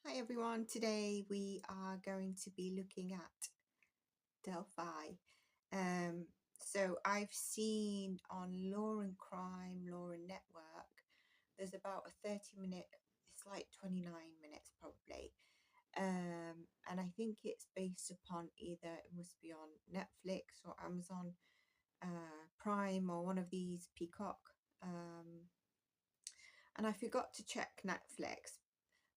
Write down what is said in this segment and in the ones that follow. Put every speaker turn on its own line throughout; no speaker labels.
Hi everyone, today we are going to be looking at Delphi. So I've seen on Law and Crime, Law and Network, there's about a 30-minute, it's like 29 minutes probably. And I think it's based upon either, it must be on Netflix or Amazon Prime or one of these Peacock. And I forgot to check Netflix,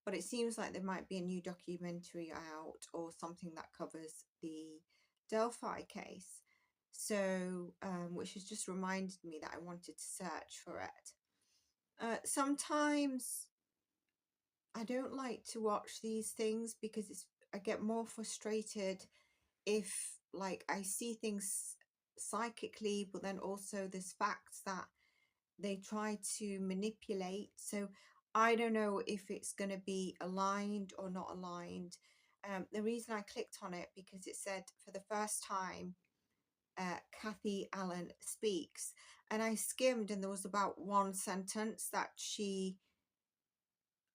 but it seems like there might be a new documentary out or something that covers the Delphi case. So, which has just reminded me that I wanted to search for it. Sometimes I don't like to watch these things because I get more frustrated if like I see things psychically, but then also there's facts that they try to manipulate. So I don't know if it's going to be aligned or not aligned. The reason I clicked on it because it said for the first time Kathy Allen speaks, and I skimmed and there was about one sentence that she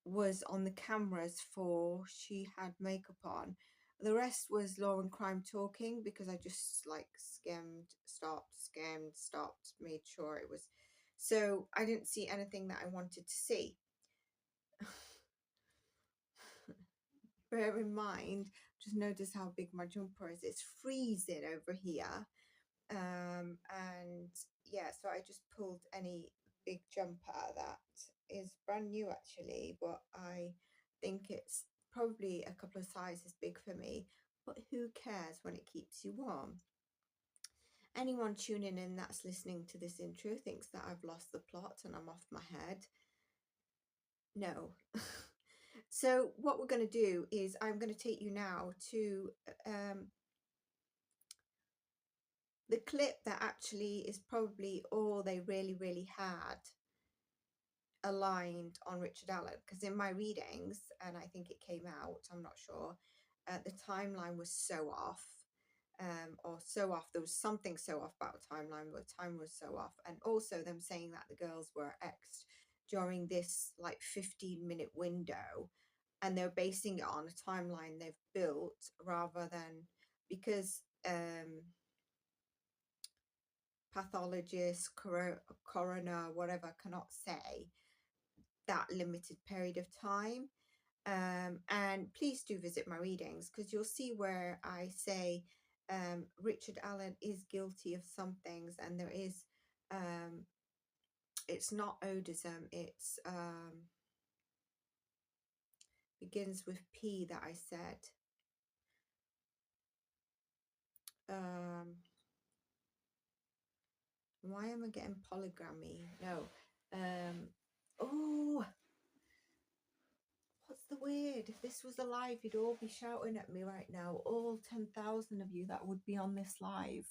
was on the cameras for. She had makeup on. The rest was Law and Crime talking because I just like skimmed, stopped, made sure it was. So I didn't see anything that I wanted to see. Bear in mind, just notice how big my jumper is. It's freezing over here. And yeah, so I just pulled any big jumper that is brand new actually, but I think it's probably a couple of sizes big for me, but who cares when it keeps you warm. Anyone tuning in that's listening to this intro thinks that I've lost the plot and I'm off my head. No. So what we're going to do is I'm going to take you now to the clip that actually is probably all they really had aligned on Richard Allen, because in my readings, and I think it came out, I'm not sure, the timeline was so off, or so off. There was something so off about the timeline, but the time was so off. And also them saying that the girls were exed during this like 15-minute window, and they're basing it on a timeline they've built rather than because pathologist, coroner, whatever, cannot say that limited period of time. And please do visit my readings because you'll see where I say Richard Allen is guilty of some things, and there is it's not Odism, it's begins with P that I said. Why am I getting polygamy? No. Oh, what's the word? If this was a live, you'd all be shouting at me right now. All 10,000 of you that would be on this live.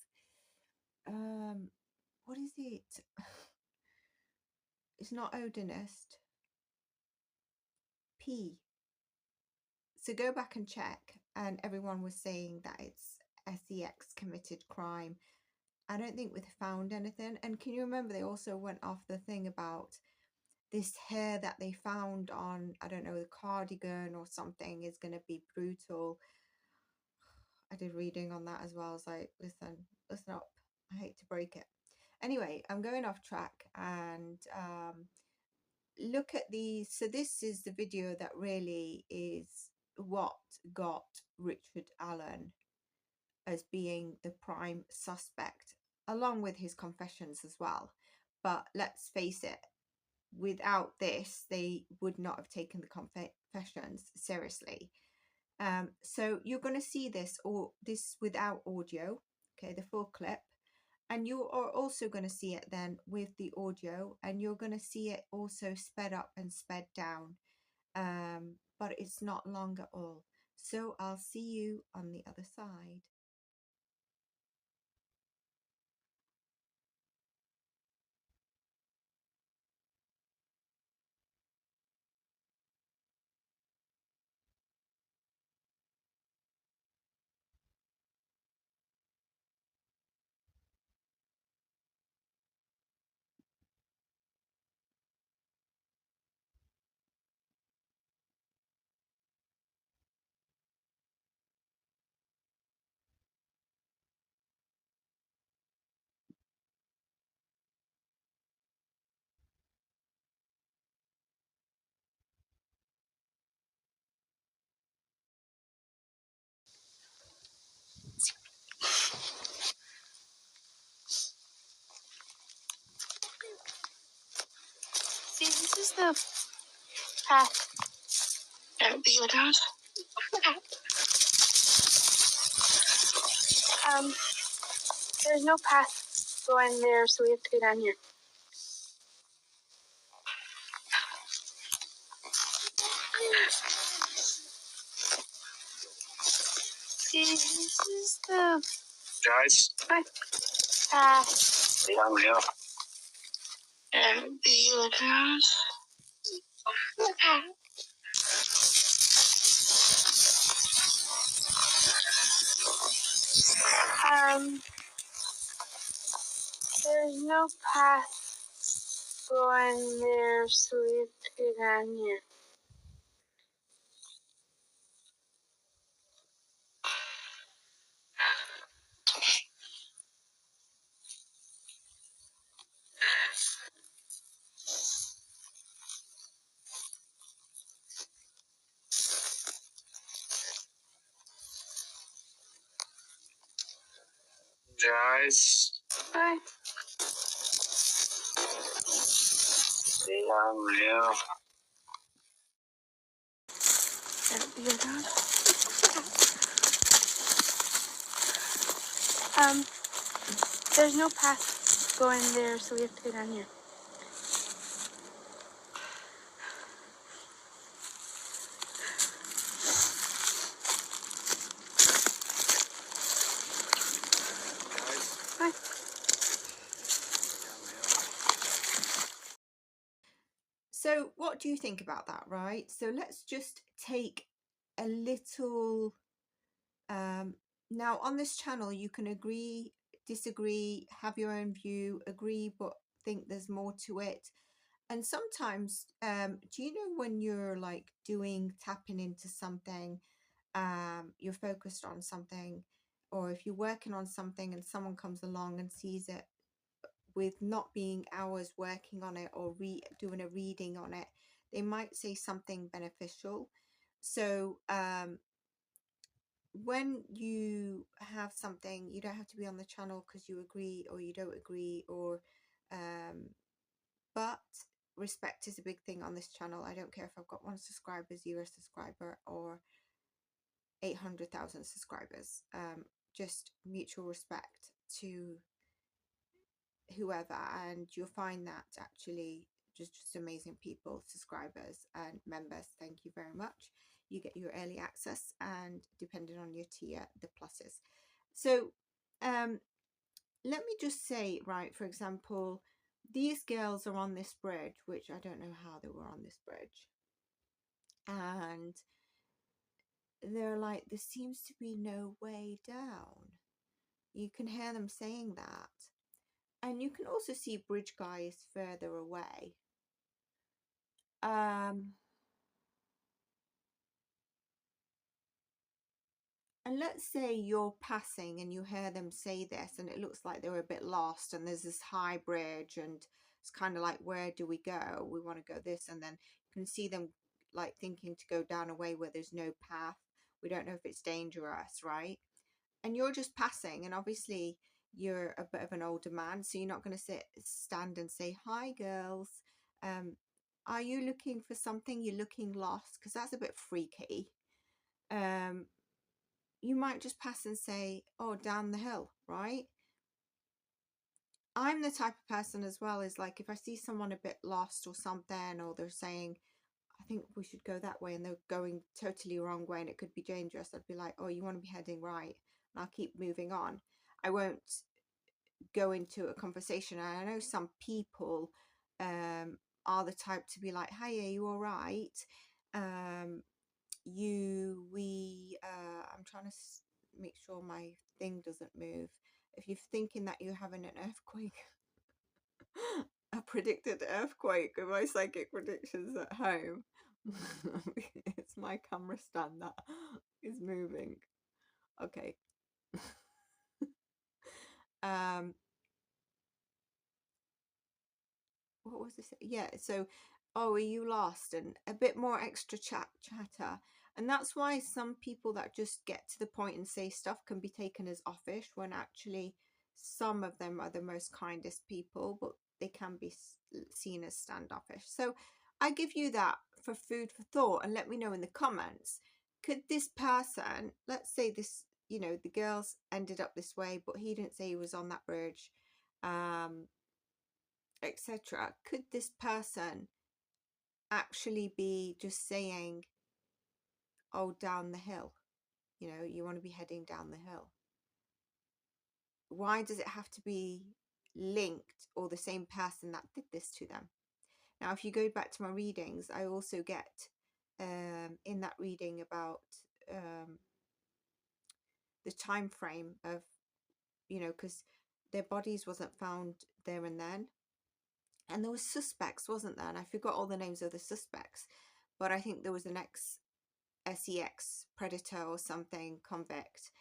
What is it? It's not Odinist. P. So go back and check. And everyone was saying that it's sex committed crime. I don't think we've found anything. And can you remember they also went off the thing about this hair that they found on, I don't know, the cardigan or something is going to be brutal. I did reading on that as well. I was like, listen up. I hate to break it. Anyway, I'm going off track, and look at these. So this is the video that really is what got Richard Allen as being the prime suspect, along with his confessions as well. But let's face it, without this, they would not have taken the confessions seriously. So you're going to see this, or this without audio, okay, the full clip. And you are also going to see it then with the audio, and you're going to see it also sped up and sped down. But it's not long at all. So I'll see you on the other side.
See, this is the path that we went on. There's no path going there, so we have to go down here. See, this is the path downhill. And we went on. There's no path going there, so we have to go down here. Guys. Bye. Stay downhill. There's no path going there, so we have to go down here. Bye.
So what do you think about that, right? So let's just take a little, now on this channel you can agree, disagree, have your own view, agree but think there's more to it. And sometimes, do you know when you're like tapping into something, you're focused on something, or if you're working on something and someone comes along and sees it with not being hours working on it or doing a reading on it, they might say something beneficial. So when you have something, you don't have to be on the channel because you agree or you don't agree, or but respect is a big thing on this channel. I don't care if I've got 1 subscriber, 0 subscriber, or 800,000 subscribers. Just mutual respect to whoever, and you'll find that actually just amazing people, subscribers and members. Thank you very much. You get your early access, and depending on your tier, the pluses. So let me just say, right, for example, these girls are on this bridge, which I don't know how they were on this bridge, and they're like, there seems to be no way down. You can hear them saying that. And you can also see bridge guys further away. And let's say you're passing and you hear them say this, and it looks like they were a bit lost, and there's this high bridge, and it's kind of like, where do we go? We want to go this, and then you can see them like thinking to go down a way where there's no path. We don't know if it's dangerous, right? And you're just passing, and obviously you're a bit of an older man, so you're not going to stand and say, hi girls, are you looking for something? You're looking lost, because that's a bit freaky. You might just pass and say, oh, down the hill, right? I'm the type of person as well, is like, if I see someone a bit lost or something, or they're saying, I think we should go that way, and they're going totally wrong way and it could be dangerous, I'd be like, oh, you want to be heading right, and I'll keep moving on. I won't go into a conversation. And I know some people are the type to be like, hi, are you all right? I'm trying to make sure my thing doesn't move. If you're thinking that you're having an earthquake, a predicted earthquake with my psychic predictions at home, it's my camera stand that is moving. Okay. What was this? Yeah, so, oh, are you lost? And a bit more extra chatter. And that's why some people that just get to the point and say stuff can be taken as offish, when actually some of them are the most kindest people, but they can be seen as standoffish. So I give you that for food for thought, and let me know in the comments. Could this person, let's say this, you know, the girls ended up this way, but he didn't say he was on that bridge, etc. Could this person actually be just saying, oh, down the hill, you know, you want to be heading down the hill? Why does it have to be linked or the same person that did this to them? Now, if you go back to my readings, I also get in that reading about the time frame of, you know, because their bodies wasn't found there and then, and there was suspects, wasn't there? And I forgot all the names of the suspects, but I think there was an ex-sex predator or something, convict,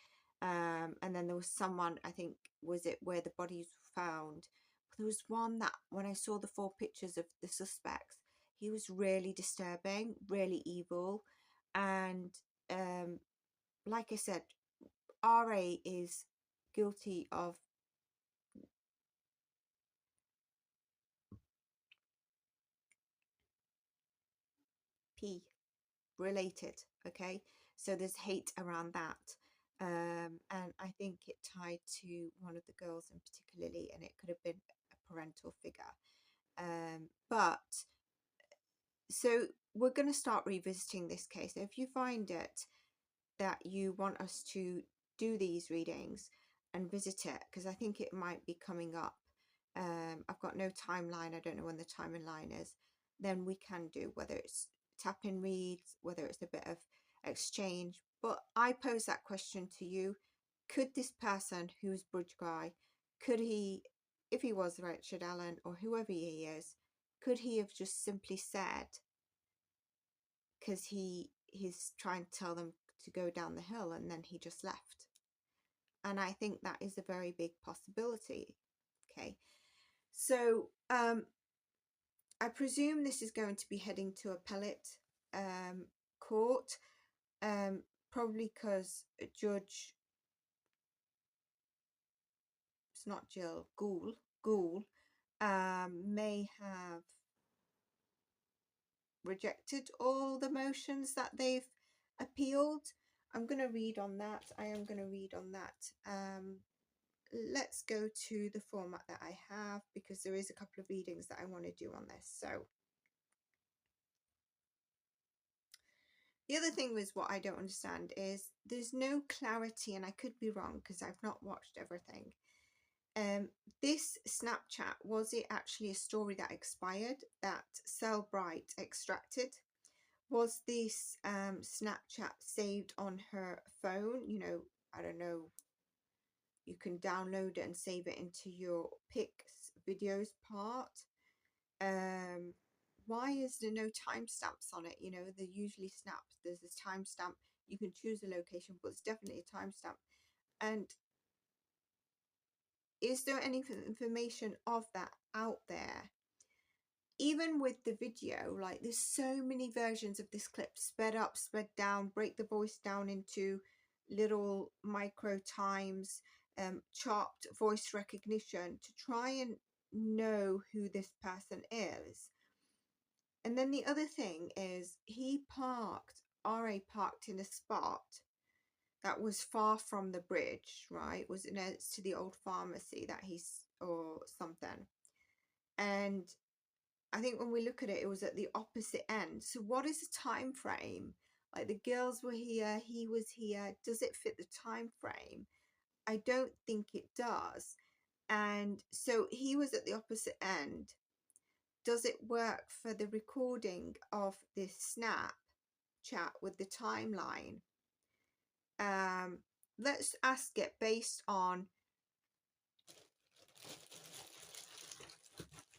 and then there was someone, I think, was it where the bodies were found? But there was one that when I saw the 4 pictures of the suspects, he was really disturbing, really evil, and like I said, RA is guilty of P related, okay? So there's hate around that. And I think it tied to one of the girls in particularly, and it could have been a parental figure. But so we're going to start revisiting this case. So if you find it that you want us to do these readings and visit it, because I think it might be coming up, I've got no timeline, I don't know when the timeline is, then we can do, whether it's tap in reads, whether it's a bit of exchange. But I pose that question to you: could this person who's bridge guy, could he, if he was Richard Allen or whoever he is, could he have just simply said, because he's trying to tell them to go down the hill, and then he just left? And I think that is a very big possibility. Okay, so I presume this is going to be heading to appellate court, probably because Judge, it's not Jill, Gould may have rejected all the motions that they've appealed. I'm going to read on that. I am going to read on that. Let's go to the format that I have, because there is a couple of readings that I want to do on this. So the other thing was, what I don't understand is there's no clarity, and I could be wrong because I've not watched everything. This Snapchat, was it actually a story that expired that Cellbright extracted? Was this Snapchat saved on her phone? You know, I don't know, you can download it and save it into your pics, videos part. Why is there no timestamps on it? You know, they usually snaps, there's this timestamp, you can choose a location, but it's definitely a timestamp. And is there any information of that out there? Even with the video, like, there's so many versions of this clip, sped up, sped down, break the voice down into little micro times, chopped voice recognition to try and know who this person is. And then the other thing is, RA parked in a spot that was far from the bridge, right? Was next to the old pharmacy that or something. And I think when we look at it, it was at the opposite end. So what is the time frame? Like, the girls were here, he was here. Does it fit the time frame? I don't think it does. And so he was at the opposite end. Does it work for the recording of this snap chat with the timeline? Let's ask it based on,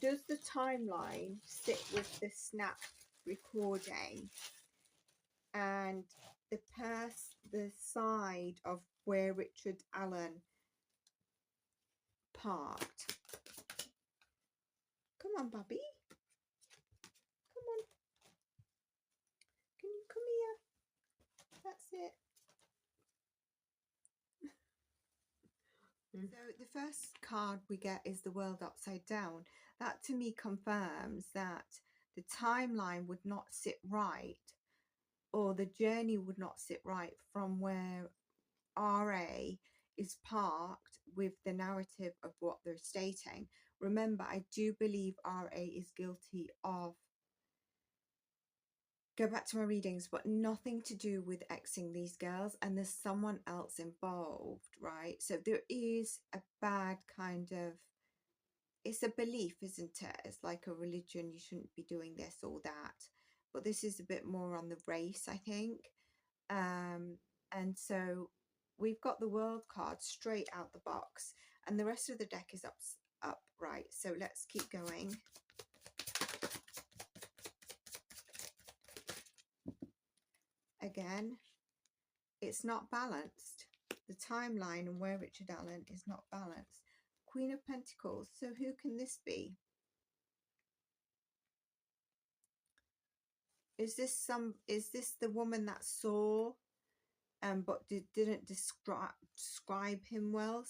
does the timeline sit with the snap recording and the side of where Richard Allen parked? Come on, Bobby. Come on. Can you come here? That's it. So the first card we get is the world upside down. That to me confirms that the timeline would not sit right, or the journey would not sit right from where RA is parked with the narrative of what they're stating. Remember, I do believe RA is guilty of, go back to my readings, but nothing to do with Xing these girls, and there's someone else involved, right? So there is a bad kind of, it's a belief, isn't it? It's like a religion, you shouldn't be doing this or that. But this is a bit more on the race, I think. And so we've got the world card straight out the box, and the rest of the deck is upright. So let's keep going. Again, it's not balanced. The timeline and where Richard Allen is not balanced. Queen of Pentacles. So who can this be? Is this the woman that saw but didn't describe him well?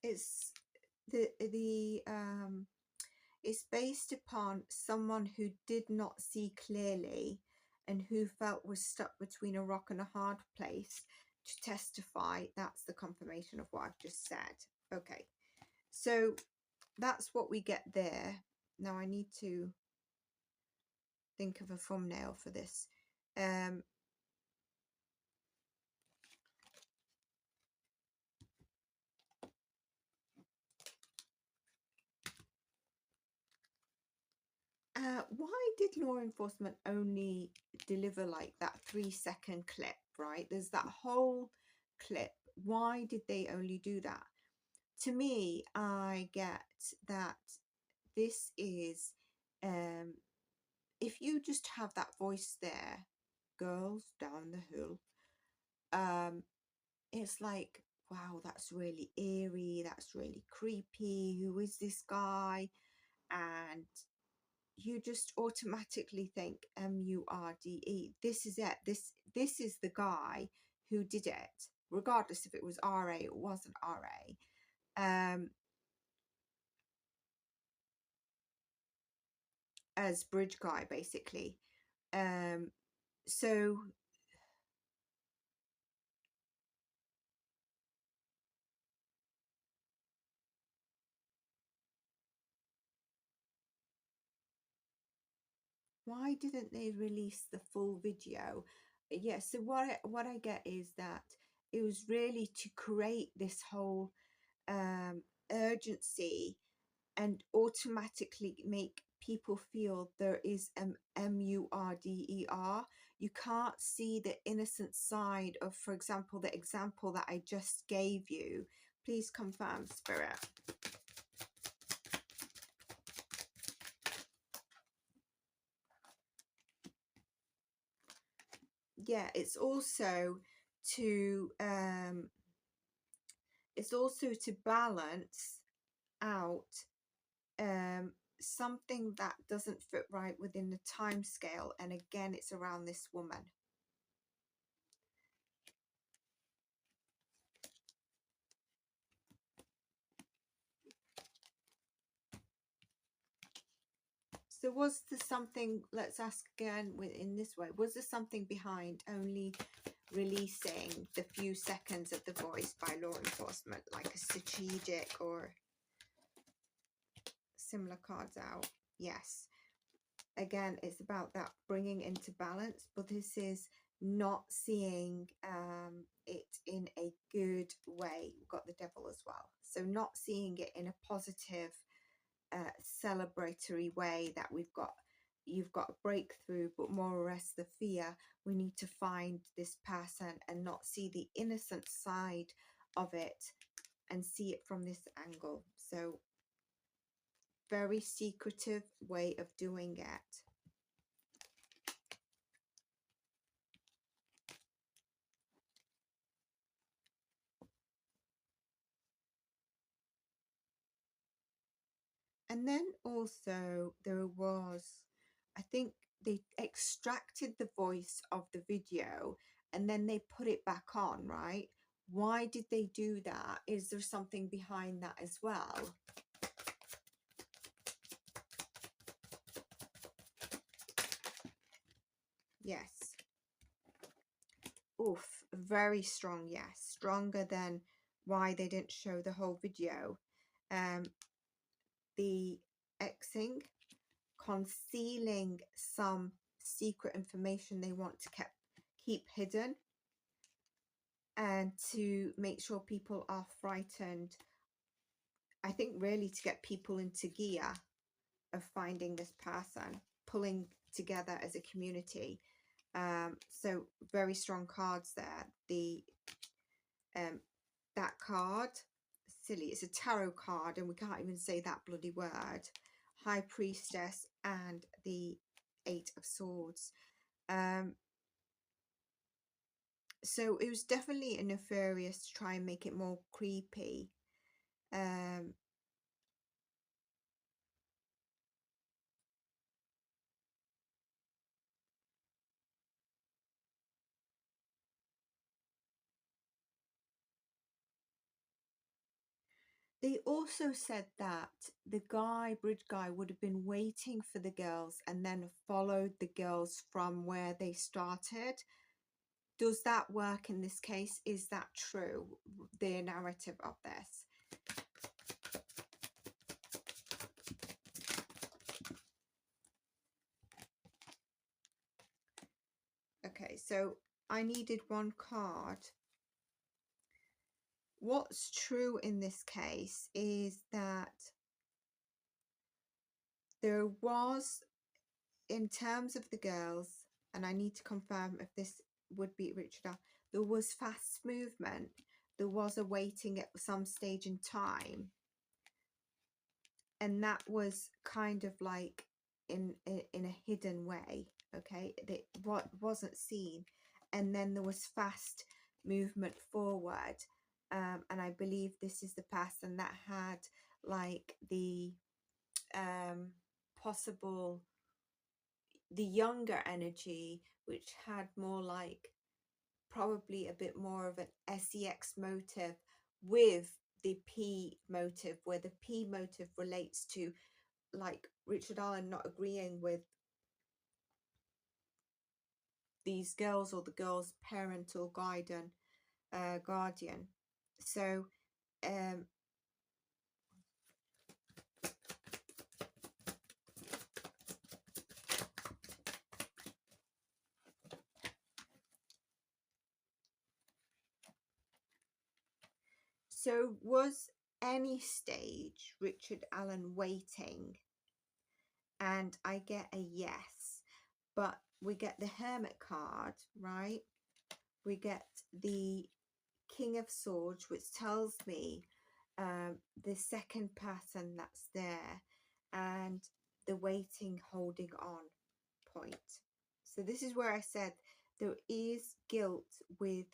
It's it's based upon someone who did not see clearly and who felt was stuck between a rock and a hard place to testify. That's the confirmation of what I've just said. Okay, so that's what we get there. Now I need to think of a thumbnail for this. Why did law enforcement only deliver like that 3-second clip, right? There's that whole clip. Why did they only do that? To me, I get that this is, if you just have that voice there, girls down the hill, it's like, wow, that's really eerie, that's really creepy, who is this guy? And you just automatically think Murd. This is it. This is the guy who did it, regardless if it was RA or wasn't RA. As bridge guy, basically. So why didn't they release the full video? Yeah, so what I get is that it was really to create this whole urgency and automatically make people feel there is Murder. You can't see the innocent side of, for example, the example that I just gave you. Please confirm, Spirit. Yeah, it's also to balance out something that doesn't fit right within the time scale, and again it's around this woman. So was there something, let's ask again in this way, was there something behind only releasing the few seconds of the voice by law enforcement, like a strategic or similar cards out? Yes. Again, it's about that bringing into balance, but this is not seeing it in a good way. We've got the devil as well. So not seeing it in a positive, celebratory way, that you've got a breakthrough, but more or less the fear, we need to find this person and not see the innocent side of it and see it from this angle. So very secretive way of doing it. And then also there was, I think they extracted the voice of the video and then they put it back on, right? Why did they do that? Is there something behind that as well? Yes. Oof, very strong, yes. Stronger than why they didn't show the whole video. The Xing, concealing some secret information they want to keep hidden, and to make sure people are frightened. I think really to get people into gear of finding this person, pulling together as a community. So very strong cards there. The that card, silly, it's a tarot card and we can't even say that bloody word. High Priestess and the Eight of Swords. So it was definitely a nefarious to try and make it more creepy. They also said that the bridge guy, would have been waiting for the girls and then followed the girls from where they started. Does that work in this case? Is that true, the narrative of this? Okay, so I needed one card. What's true in this case is that there was, in terms of the girls, and I need to confirm if this would be Richard, there was fast movement. There was a waiting at some stage in time. And that was kind of like in a hidden way, okay? It wasn't seen. And then there was fast movement forward. And I believe this is the person that had like the possible, the younger energy, which had more like probably a bit more of an sex motive with the P motive, where the P motive relates to like Richard Allen not agreeing with these girls or the girls' parental guardian. So so was any stage Richard Allen waiting? And I get a yes, but we get the Hermit card, right? We get the King of Swords, which tells me the second person that's there, and the waiting, holding on point. So this is where I said there is guilt with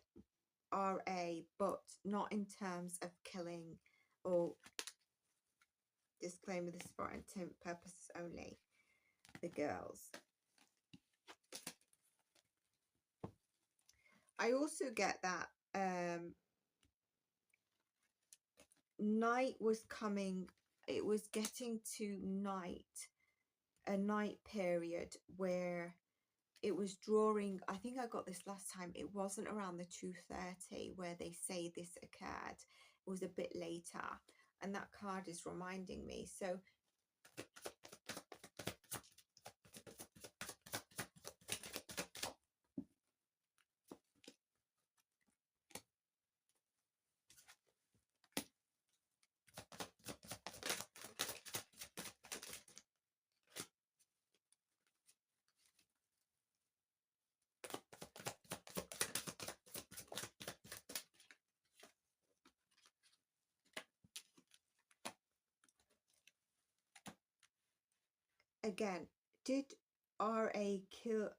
RA, but not in terms of killing, or disclaimer, this is for entertainment purposes only, the girls. I also get that night was coming. It was getting to night, a night period where it was drawing. I think I got this last time. It wasn't around the 2:30 where they say this occurred. It was a bit later, and that card is reminding me. So again, did RA kill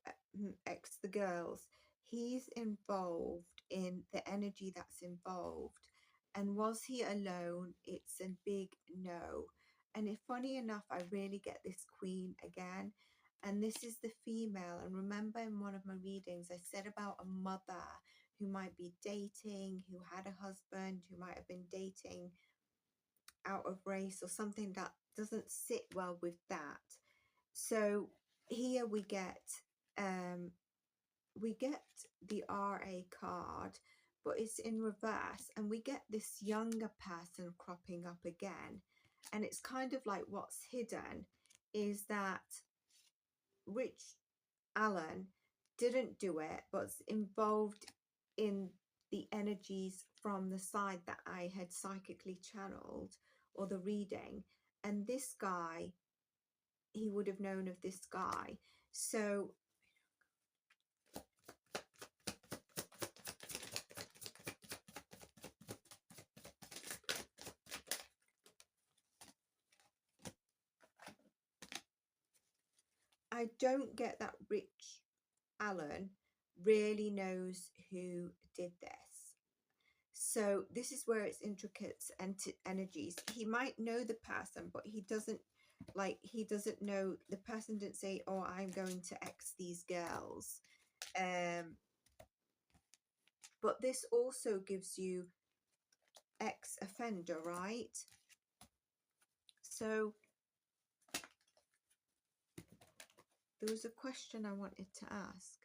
X the girls? He's involved in the energy that's involved. And was he alone? It's a big no. And if funny enough, I really get this queen again, and this is the female. And remember, in one of my readings, I said about a mother who might be dating, who had a husband, who might have been dating out of race or something that doesn't sit well with that. So here we get the RA card, but it's in reverse, and we get this younger person cropping up again. And it's kind of like what's hidden is that Richardallen didn't do it, but's involved in the energies from the side that I had psychically channeled, or the reading. And this guy, he would have known of this guy. So I don't get that Richardallen really knows who did this. So this is where it's intricate energies. He might know the person, but he doesn't know. The person didn't say, oh, I'm going to X these girls. But this also gives you ex-offender, right? So there was a question I wanted to ask.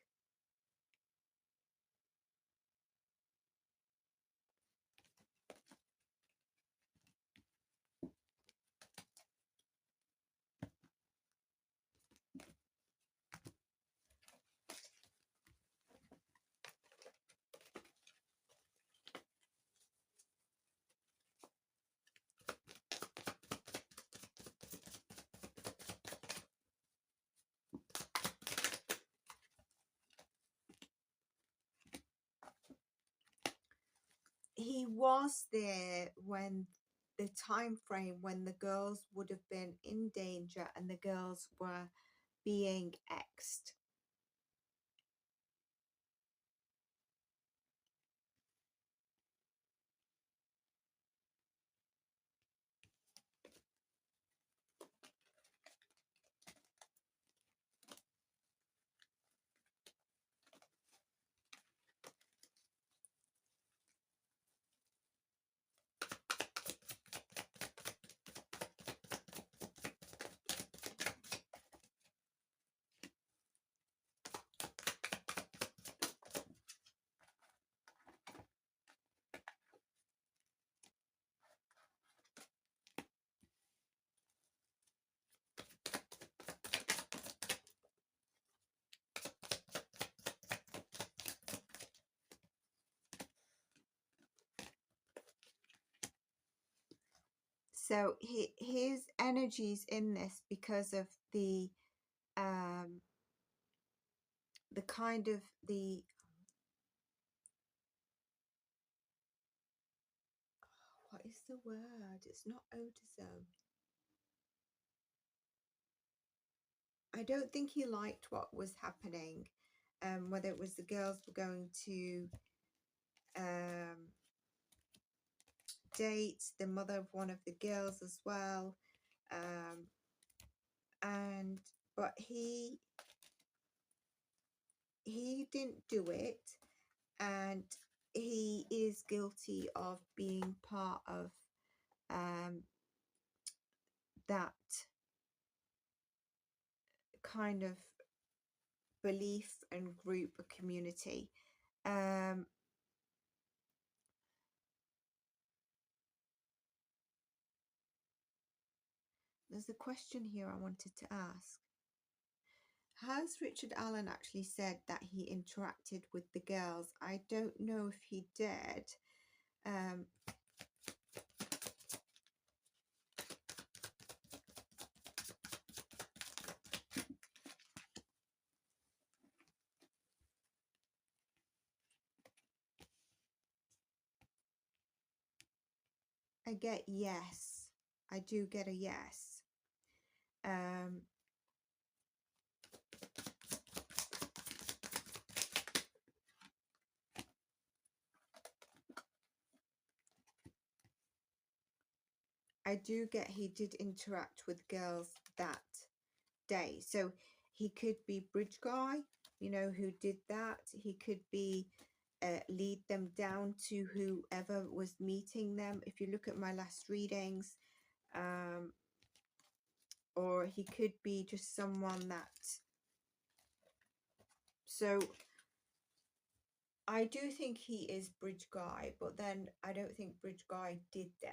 He was there when the time frame when the girls would have been in danger and the girls were being X'd. So his energies in this because of the kind of the what is the word? It's not autism. I don't think he liked what was happening, whether it was the girls were going to date the mother of one of the girls as well, but he didn't do it, and he is guilty of being part of that kind of belief and group or community. There's a question here I wanted to ask. Has Richardallen actually said that he interacted with the girls? I don't know if he did. I get yes. I do get a yes. I do get he did interact with girls that day. So he could be bridge guy, you know, who did that. He could be lead them down to whoever was meeting them. If you look at my last readings, or he could be just someone that. So I do think he is bridge guy, but then I don't think bridge guy did this.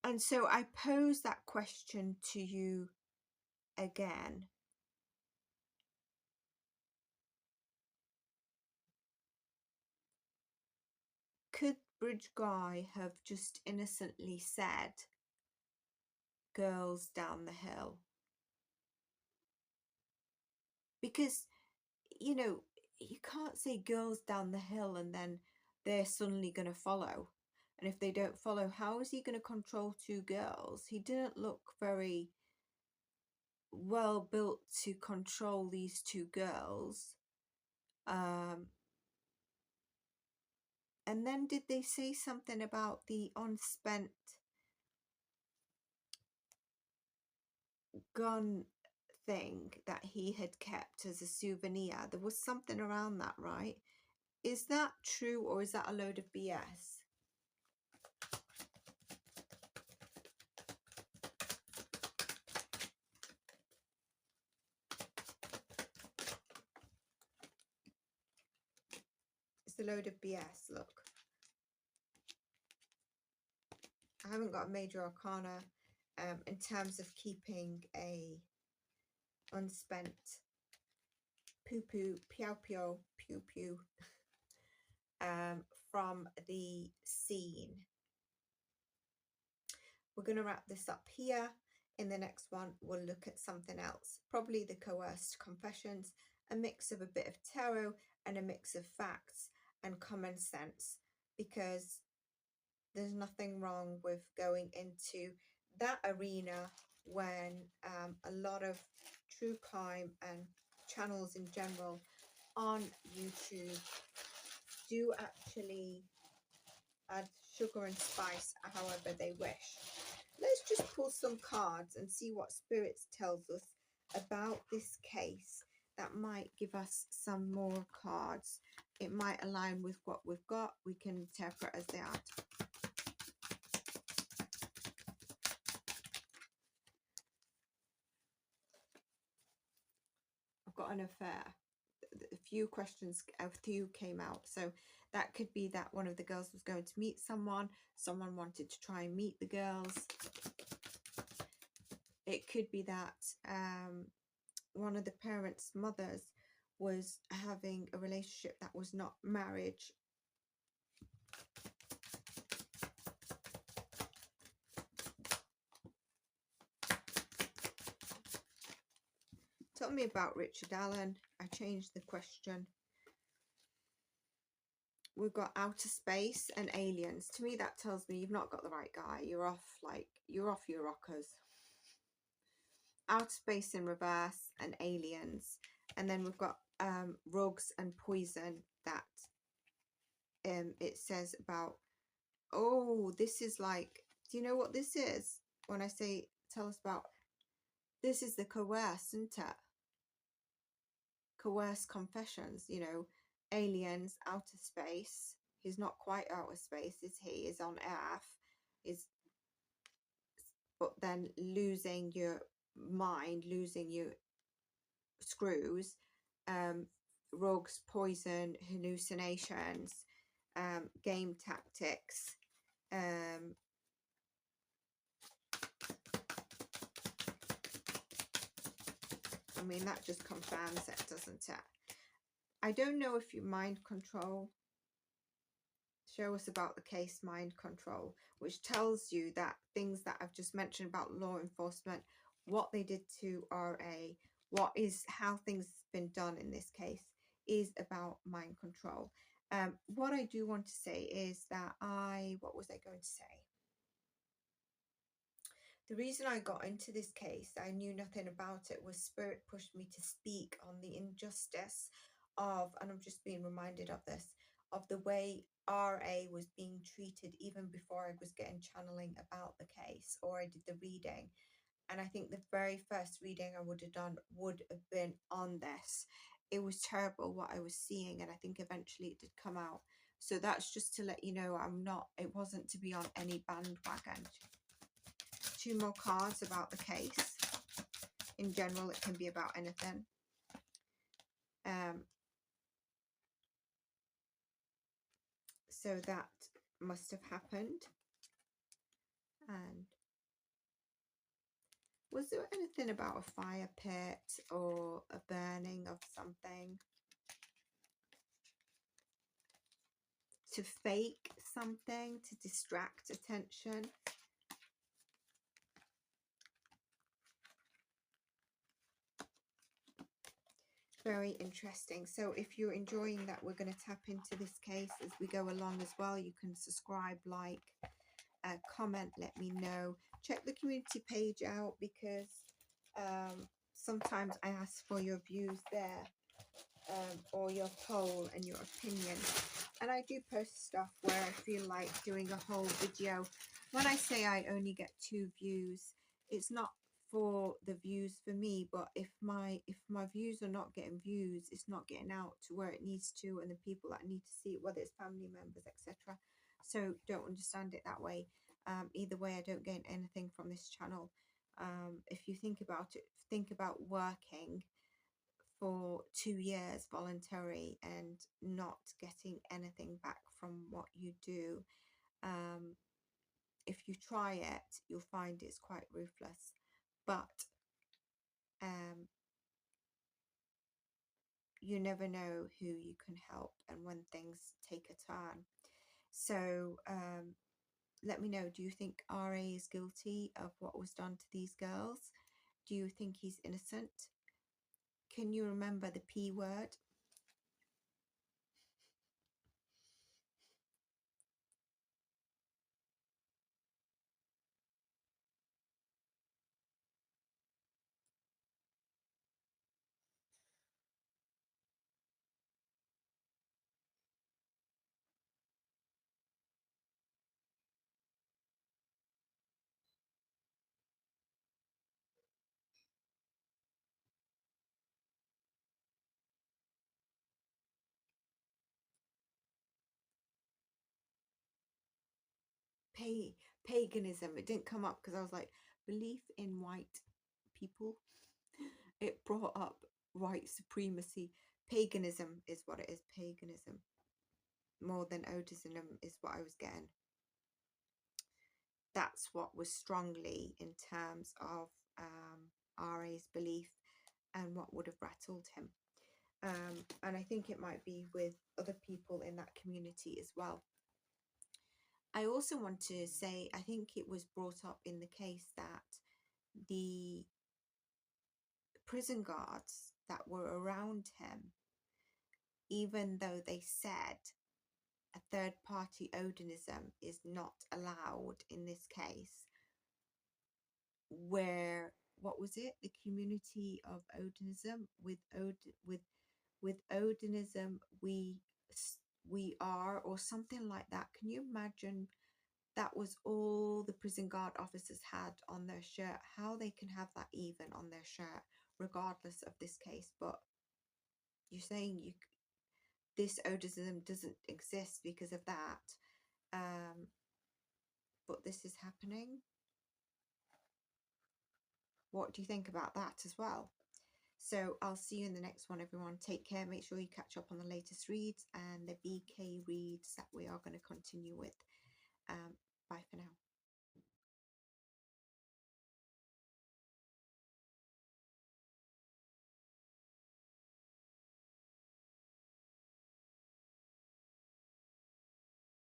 And so I pose that question to you again. Could bridge guy have just innocently said girls down the hill? Because, you know, you can't say girls down the hill and then they're suddenly going to follow. And if they don't follow, how is he going to control two girls? He didn't look very well built to control these two girls. And then did they say something about the unspent gun thing that he had kept as a souvenir? There was something around that, right? Is that true, or is that a load of BS? It's a load of BS. Look, I haven't got a major arcana in terms of keeping a unspent poo poo pew pew pew pew from the scene. We're going to wrap this up here. In the next one, we'll look at something else, probably the coerced confessions, a mix of a bit of tarot and a mix of facts and common sense, because there's nothing wrong with going into that arena when a lot of true crime and channels in general on YouTube do actually add sugar and spice however they wish. Let's just pull some cards and see what Spirits tells us about this case. That might give us some more cards. It might align with what we've got. We can interpret as they are. I've got an affair. A few came out. So that could be that one of the girls was going to meet someone. Someone wanted to try and meet the girls. It could be that one of the parents' mothers was having a relationship that was not marriage. Tell me about Richard Allen. I changed the question. We've got outer space and aliens. To me, that tells me you've not got the right guy. You're off your rockers. Outer space in reverse and aliens. And then we've got rugs and poison that it says about, oh, this is like, do you know what this is? When I say, tell us about, this is the coerce, isn't it? Coerced confessions, you know, aliens, outer space. He's not quite outer space, is he? Is on Earth, but then losing your mind, losing your screws, rugs, poison, hallucinations, game tactics, I mean, that just confirms it, doesn't it? I don't know if you mind control. Show us about the case mind control, which tells you that things that I've just mentioned about law enforcement, what they did to RA, how things been done in this case is about mind control. What I do want to say is that what was I going to say? The reason I got into this case, I knew nothing about it, was Spirit pushed me to speak on the injustice of, and I'm just being reminded of this, of the way RA was being treated even before I was getting channeling about the case or I did the reading. And I think the very first reading I would have done would have been on this. It was terrible what I was seeing, and I think eventually it did come out. So that's just to let you know it wasn't to be on any bandwagon. 2 more cards about the case. In general, it can be about anything. So that must have happened. And was there anything about a fire pit or a burning of something? To fake something, to distract attention. Very interesting. So if you're enjoying that, we're going to tap into this case as we go along as well. You can subscribe, like, comment, let me know. Check the community page out, because sometimes I ask for your views there, or your poll and your opinion. And I do post stuff where I feel like doing a whole video. When I say I only get 2 views, it's not for the views for me, but if my views are not getting views, it's not getting out to where it needs to, and the people that need to see it, whether it's family members, etc. So don't understand it that way. Either way, I don't gain anything from this channel. If you think about it, think about working for 2 years voluntary and not getting anything back from what you do. If you try it, you'll find it's quite ruthless, but you never know who you can help and when things take a turn. So let me know, do you think RA is guilty of what was done to these girls? Do you think he's innocent? Can you remember the P word? Paganism. It didn't come up because I was like, belief in white people. It brought up white supremacy. Paganism is what it is. Paganism. More than Odism is what I was getting. That's what was strongly in terms of RA's belief and what would have rattled him. And I think it might be with other people in that community as well. I also want to say, I think it was brought up in the case that the prison guards that were around him, even though they said a third-party Odinism is not allowed in this case, where, what was it? The community of Odinism, with Odinism we are, or something like that. Can you imagine? That was all the prison guard officers had on their shirt. How they can have that even on their shirt, regardless of this case. But you're saying this Odism doesn't exist because of that. But this is happening. What do you think about that as well? So I'll see you in the next one, everyone. Take care. Make sure you catch up on the latest reads and the BK reads that we are going to continue with. Bye for now.